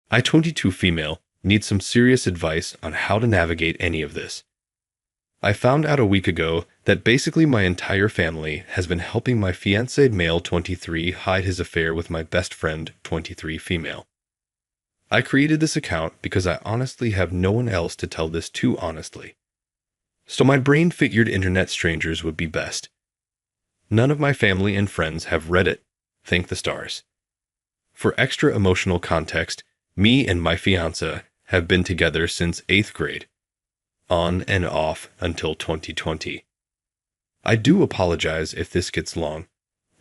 I, 22 female, need some serious advice on how to navigate any of this. I found out a week ago that basically my entire family has been helping my fiancé male 23 hide his affair with my best friend 23 female. I created this account because I honestly have no one else to tell this to honestly. So my brain figured internet strangers would be best. None of my family and friends have Reddit, thank the stars. For extra emotional context, me and my fiancé have been together since 8th grade, on and off until 2020. I do apologize if this gets long,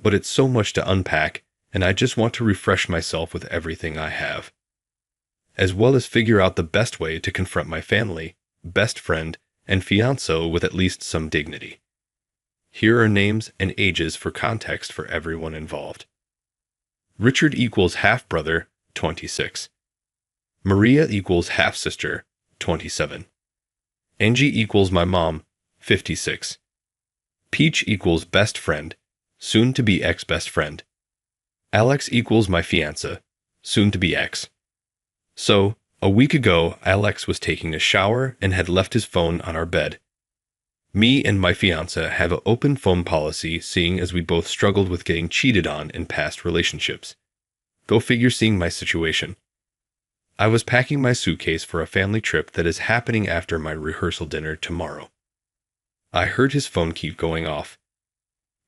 but it's so much to unpack, and I just want to refresh myself with everything I have, as well as figure out the best way to confront my family, best friend, and fiancé with at least some dignity. Here are names and ages for context for everyone involved. Richard equals half-brother, 26. Maria equals half-sister, 27. Angie equals my mom, 56. Peach equals best friend, soon to be ex-best friend. Alex equals my fiancé, soon to be ex. So, a week ago, Alex was taking a shower and had left his phone on our bed. Me and my fiancé have an open phone policy, seeing as we both struggled with getting cheated on in past relationships. Go figure, seeing my situation. I was packing my suitcase for a family trip that is happening after my rehearsal dinner tomorrow. I heard his phone keep going off.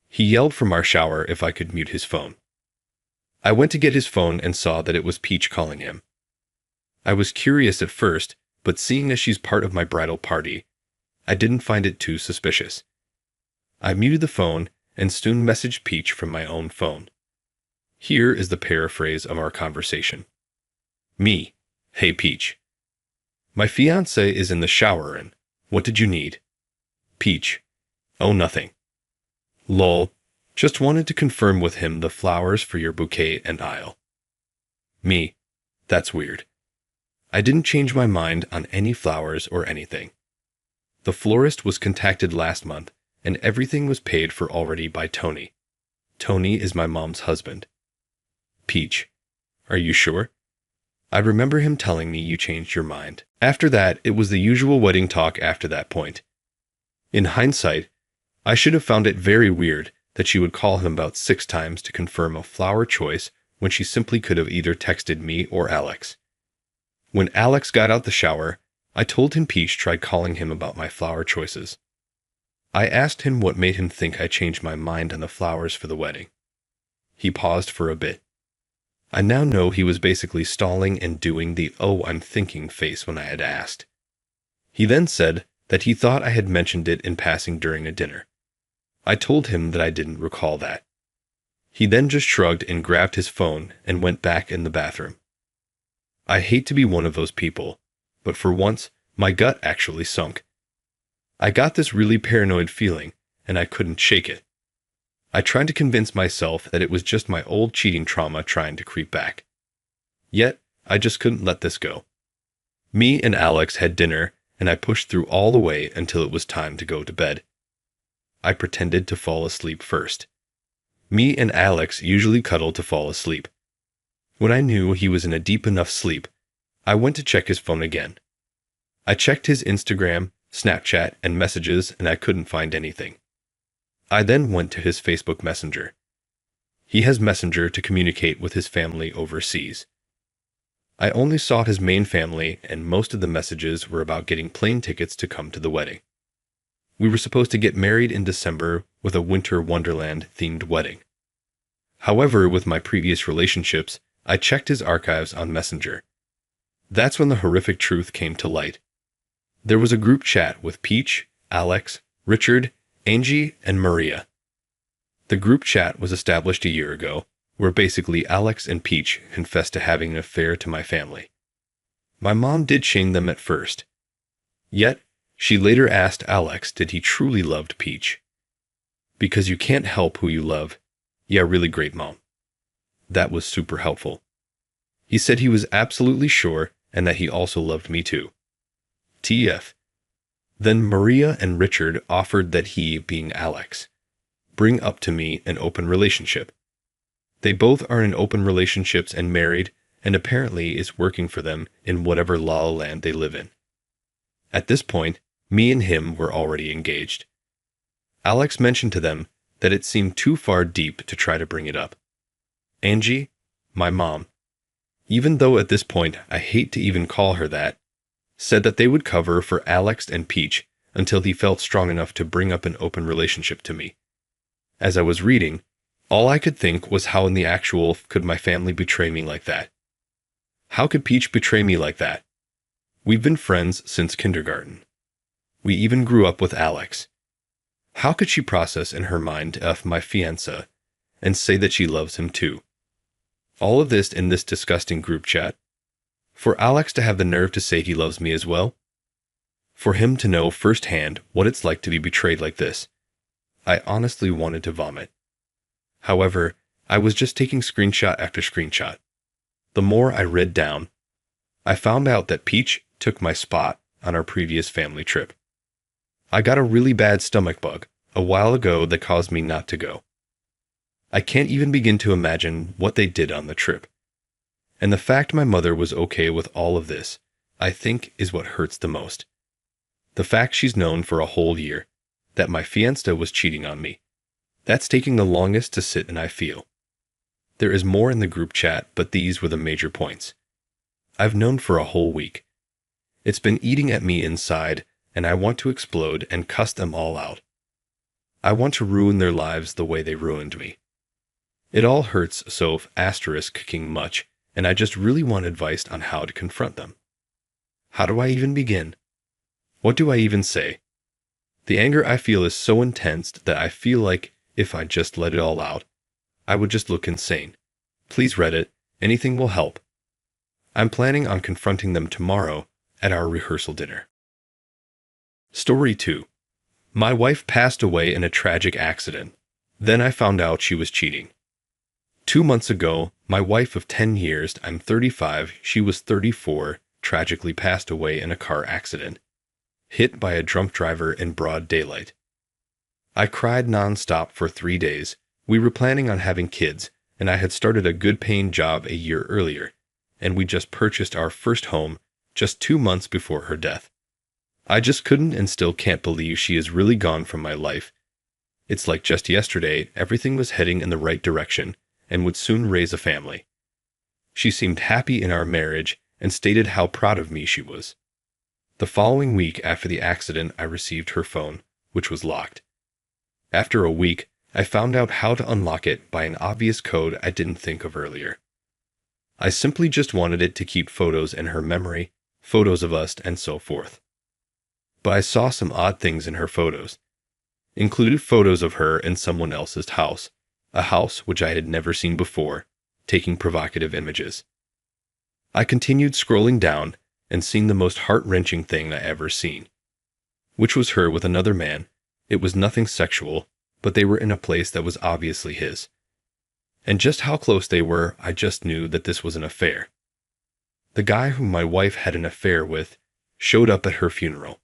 He yelled from our shower if I could mute his phone. I went to get his phone and saw that it was Peach calling him. I was curious at first, but seeing as she's part of my bridal party, I didn't find it too suspicious. I muted the phone and soon messaged Peach from my own phone. Here is the paraphrase of our conversation. Me: Hey Peach. My fiancé is in the shower and what did you need? Peach: Oh, nothing. Lol, just wanted to confirm with him the flowers for your bouquet and aisle. Me: That's weird. I didn't change my mind on any flowers or anything. The florist was contacted last month, and everything was paid for already by Tony. Tony is my mom's husband. Peach: Are you sure? I remember him telling me you changed your mind. After that, it was the usual wedding talk after that point. In hindsight, I should have found it very weird that she would call him about 6 times to confirm a flower choice when she simply could have either texted me or Alex. When Alex got out the shower, I told him Peach tried calling him about my flower choices. I asked him what made him think I changed my mind on the flowers for the wedding. He paused for a bit. I now know he was basically stalling and doing the "oh, I'm thinking" face when I had asked. He then said that he thought I had mentioned it in passing during a dinner. I told him that I didn't recall that. He then just shrugged and grabbed his phone and went back in the bathroom. I hate to be one of those people, but for once, my gut actually sunk. I got this really paranoid feeling, and I couldn't shake it. I tried to convince myself that it was just my old cheating trauma trying to creep back. Yet, I just couldn't let this go. Me and Alex had dinner, and I pushed through all the way until it was time to go to bed. I pretended to fall asleep first. Me and Alex usually cuddle to fall asleep. When I knew he was in a deep enough sleep, I went to check his phone again. I checked his Instagram, Snapchat, and messages, and I couldn't find anything. I then went to his Facebook Messenger. He has Messenger to communicate with his family overseas. I only saw his main family, and most of the messages were about getting plane tickets to come to the wedding. We were supposed to get married in December with a winter wonderland-themed wedding. However, with my previous relationships, I checked his archives on Messenger. That's when the horrific truth came to light. There was a group chat with Peach, Alex, Richard, Angie, and Maria. The group chat was established a year ago, where basically Alex and Peach confessed to having an affair to my family. My mom did shame them at first. Yet, she later asked Alex did he truly loved Peach. Because you can't help who you love. Yeah, really great, Mom. That was super helpful. He said he was absolutely sure and that he also loved me too. TF. Then Maria and Richard offered that he, being Alex, bring up to me an open relationship. They both are in open relationships and married, and apparently is working for them in whatever la la land they live in. At this point, me and him were already engaged. Alex mentioned to them that it seemed too far deep to try to bring it up. Angie, my mom, even though at this point I hate to even call her that, said that they would cover for Alex and Peach until he felt strong enough to bring up an open relationship to me. As I was reading, all I could think was how in the actual could my family betray me like that? How could Peach betray me like that? We've been friends since kindergarten. We even grew up with Alex. How could she process in her mind my fiancé and say that she loves him too? All of this in this disgusting group chat. For Alex to have the nerve to say he loves me as well? For him to know firsthand what it's like to be betrayed like this? I honestly wanted to vomit. However, I was just taking screenshot after screenshot. The more I read down, I found out that Peach took my spot on our previous family trip. I got a really bad stomach bug a while ago that caused me not to go. I can't even begin to imagine what they did on the trip. And the fact my mother was okay with all of this, I think, is what hurts the most. The fact she's known for a whole year that my fiancé was cheating on me. That's taking the longest to sit and I feel. There is more in the group chat, but these were the major points. I've known for a whole week. It's been eating at me inside, and I want to explode and cuss them all out. I want to ruin their lives the way they ruined me. It all hurts so *king much, and I just really want advice on how to confront them. How do I even begin? What do I even say? The anger I feel is so intense that I feel like if I just let it all out, I would just look insane. Please Reddit, anything will help. I'm planning on confronting them tomorrow at our rehearsal dinner. Story 2. My wife passed away in a tragic accident. Then I found out she was cheating. 2 months ago, my wife of 10 years, I'm 35, she was 34, tragically passed away in a car accident, hit by a drunk driver in broad daylight. I cried non-stop for 3 days. We were planning on having kids, and I had started a good-paying job a year earlier, and we just purchased our first home just 2 months before her death. I just couldn't and still can't believe she is really gone from my life. It's like just yesterday, everything was heading in the right direction and would soon raise a family. She seemed happy in our marriage and stated how proud of me she was. The following week after the accident, I received her phone, which was locked. After a week, I found out how to unlock it by an obvious code I didn't think of earlier. I simply just wanted it to keep photos in her memory, photos of us, and so forth. But I saw some odd things in her photos. Included photos of her in someone else's house, a house which I had never seen before, taking provocative images. I continued scrolling down and seeing the most heart-wrenching thing I ever seen, which was her with another man. It was nothing sexual, but they were in a place that was obviously his. And just how close they were, I just knew that this was an affair. The guy whom my wife had an affair with showed up at her funeral.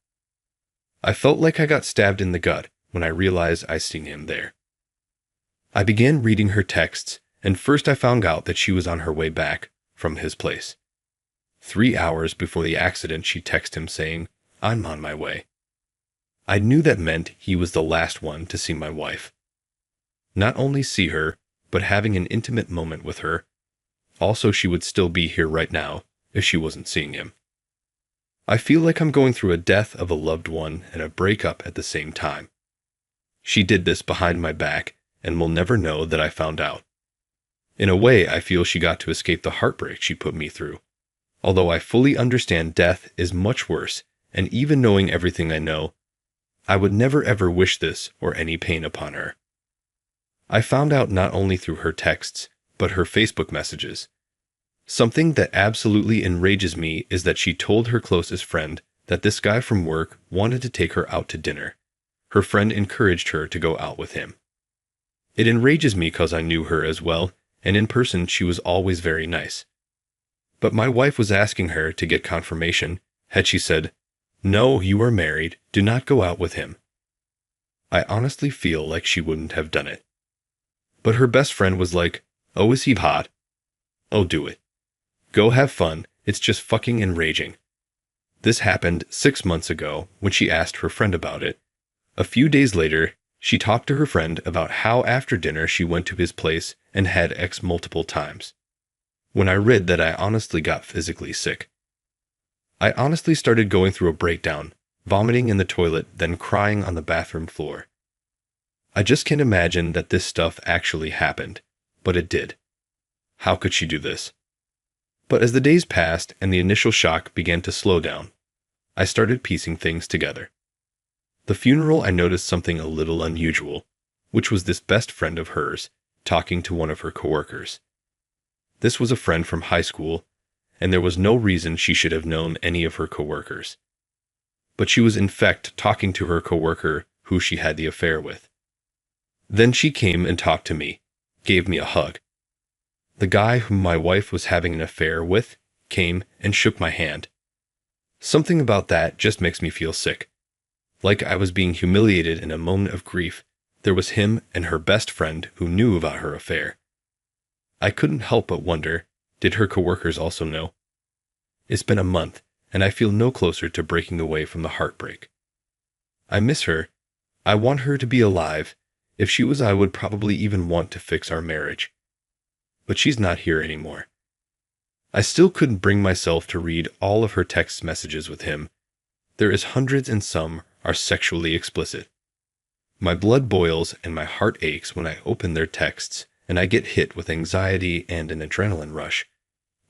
I felt like I got stabbed in the gut when I realized I seen him there. I began reading her texts, and first I found out that she was on her way back from his place. 3 hours before the accident, she texted him saying, "I'm on my way." I knew that meant he was the last one to see my wife. Not only see her, but having an intimate moment with her. Also, she would still be here right now if she wasn't seeing him. I feel like I'm going through a death of a loved one and a breakup at the same time. She did this behind my back and will never know that I found out. In a way, I feel she got to escape the heartbreak she put me through. Although I fully understand death is much worse, and even knowing everything I know, I would never ever wish this or any pain upon her. I found out not only through her texts, but her Facebook messages. Something that absolutely enrages me is that she told her closest friend that this guy from work wanted to take her out to dinner. Her friend encouraged her to go out with him. It enrages me because I knew her as well, and in person she was always very nice. But my wife was asking her to get confirmation. Had she said, "No, you are married, do not go out with him," I honestly feel like she wouldn't have done it. But her best friend was like, "Oh, is he hot? Oh, do it." Go have fun, it's just fucking enraging. This happened 6 months ago when she asked her friend about it. A few days later, she talked to her friend about how after dinner she went to his place and had X multiple times. When I read that, I honestly got physically sick. I honestly started going through a breakdown, vomiting in the toilet, then crying on the bathroom floor. I just can't imagine that this stuff actually happened, but it did. How could she do this? But as the days passed and the initial shock began to slow down, I started piecing things together. The funeral, I noticed something a little unusual, which was this best friend of hers talking to one of her coworkers. This was a friend from high school, and there was no reason she should have known any of her coworkers. But she was in fact talking to her coworker who she had the affair with. Then she came and talked to me, gave me a hug. The guy whom my wife was having an affair with came and shook my hand. Something about that just makes me feel sick. Like I was being humiliated in a moment of grief. There was him and her best friend who knew about her affair. I couldn't help but wonder, did her coworkers also know? It's been a month, and I feel no closer to breaking away from the heartbreak. I miss her. I want her to be alive. If she was, I would probably even want to fix our marriage. But she's not here anymore. I still couldn't bring myself to read all of her text messages with him. There is hundreds, and some are sexually explicit. My blood boils and my heart aches when I open their texts, and I get hit with anxiety and an adrenaline rush.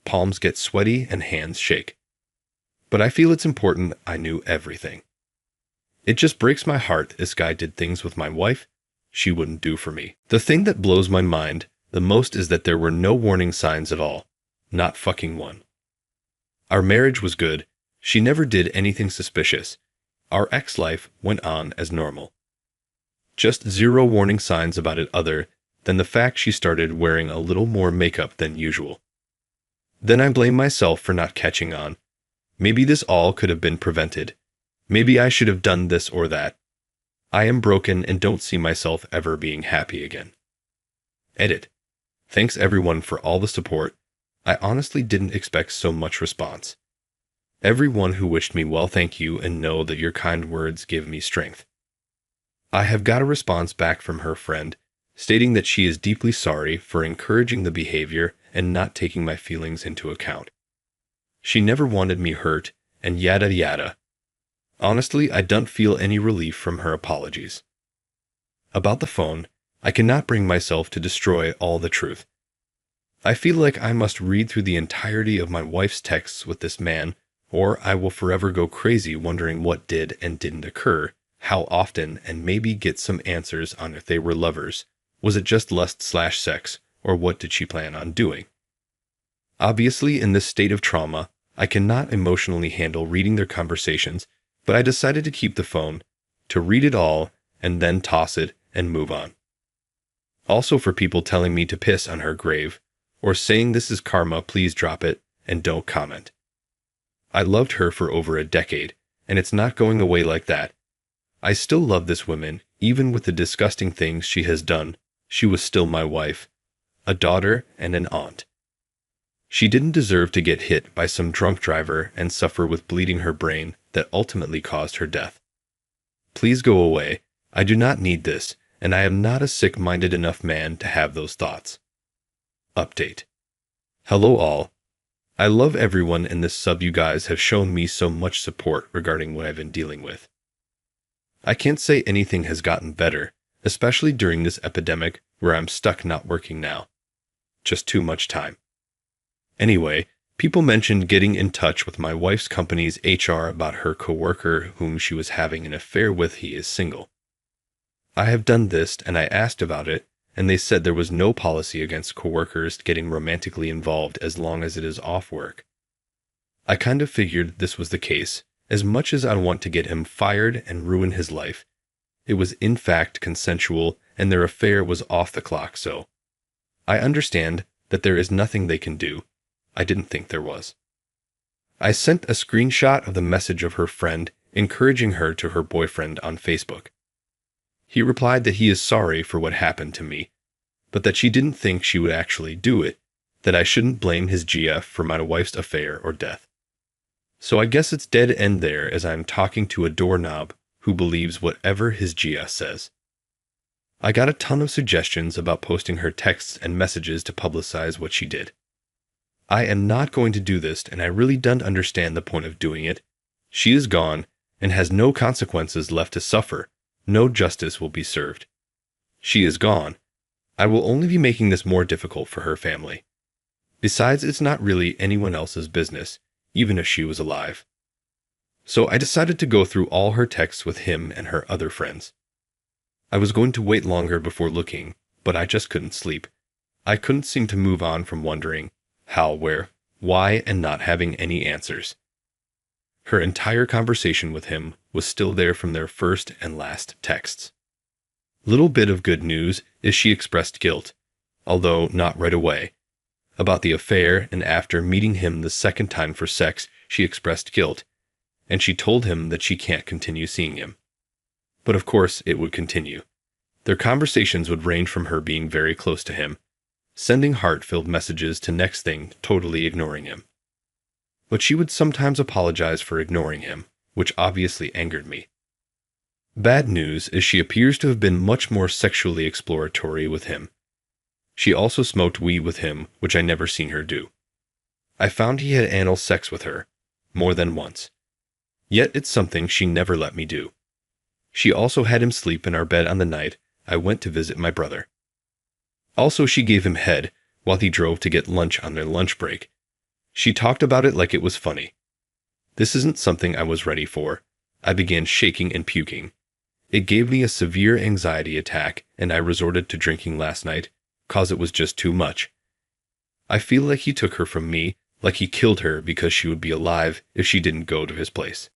Palms get sweaty and hands shake. But I feel it's important I knew everything. It just breaks my heart this guy did things with my wife she wouldn't do for me. The thing that blows my mind the most is that there were no warning signs at all. Not fucking one. Our marriage was good. She never did anything suspicious. Our ex-life went on as normal. Just zero warning signs about it other than the fact she started wearing a little more makeup than usual. Then I blame myself for not catching on. Maybe this all could have been prevented. Maybe I should have done this or that. I am broken and don't see myself ever being happy again. Edit. Thanks everyone for all the support. I honestly didn't expect so much response. Everyone who wished me well, thank you, and know that your kind words give me strength. I have got a response back from her friend, stating that she is deeply sorry for encouraging the behavior and not taking my feelings into account. She never wanted me hurt, and yada yada. Honestly, I don't feel any relief from her apologies. About the phone, I cannot bring myself to destroy all the truth. I feel like I must read through the entirety of my wife's texts with this man, or I will forever go crazy wondering what did and didn't occur, how often, and maybe get some answers on if they were lovers. Was it just lust/sex, or what did she plan on doing? Obviously, in this state of trauma, I cannot emotionally handle reading their conversations, but I decided to keep the phone, to read it all, and then toss it and move on. Also, for people telling me to piss on her grave, or saying this is karma, please drop it, and don't comment. I loved her for over a decade, and it's not going away like that. I still love this woman, even with the disgusting things she has done. She was still my wife, a daughter, and an aunt. She didn't deserve to get hit by some drunk driver and suffer with bleeding her brain that ultimately caused her death. Please go away. I do not need this, and I am not a sick-minded enough man to have those thoughts. Update. Hello all. I love everyone in this sub. You guys have shown me so much support regarding what I've been dealing with. I can't say anything has gotten better, especially during this epidemic where I'm stuck not working now. Just too much time. Anyway, people mentioned getting in touch with my wife's company's HR about her coworker whom she was having an affair with. He is single. I have done this and I asked about it, and they said there was no policy against coworkers getting romantically involved as long as it is off work. I kind of figured this was the case, as much as I want to get him fired and ruin his life. It was in fact consensual and their affair was off the clock, so I understand that there is nothing they can do. I didn't think there was. I sent a screenshot of the message of her friend encouraging her to her boyfriend on Facebook. He replied that he is sorry for what happened to me, but that she didn't think she would actually do it, that I shouldn't blame his GF for my wife's affair or death. So I guess it's dead end there as I'm talking to a doorknob who believes whatever his GF says. I got a ton of suggestions about posting her texts and messages to publicize what she did. I am not going to do this, and I really don't understand the point of doing it. She is gone and has no consequences left to suffer. No justice will be served. She is gone. I will only be making this more difficult for her family. Besides, it's not really anyone else's business, even if she was alive. So I decided to go through all her texts with him and her other friends. I was going to wait longer before looking, but I just couldn't sleep. I couldn't seem to move on from wondering how, where, why, and not having any answers. Her entire conversation with him was still there from their first and last texts. Little bit of good news is she expressed guilt, although not right away, about the affair, and after meeting him the second time for sex, she expressed guilt, and she told him that she can't continue seeing him. But of course it would continue. Their conversations would range from her being very close to him, sending heart-filled messages, to next thing totally ignoring him. But she would sometimes apologize for ignoring him, which obviously angered me. Bad news is she appears to have been much more sexually exploratory with him. She also smoked weed with him, which I never seen her do. I found he had anal sex with her, more than once. Yet it's something she never let me do. She also had him sleep in our bed on the night I went to visit my brother. Also, she gave him head while he drove to get lunch on their lunch break. She talked about it like it was funny. This isn't something I was ready for. I began shaking and puking. It gave me a severe anxiety attack, and I resorted to drinking last night, 'cause it was just too much. I feel like he took her from me, like he killed her because she would be alive if she didn't go to his place.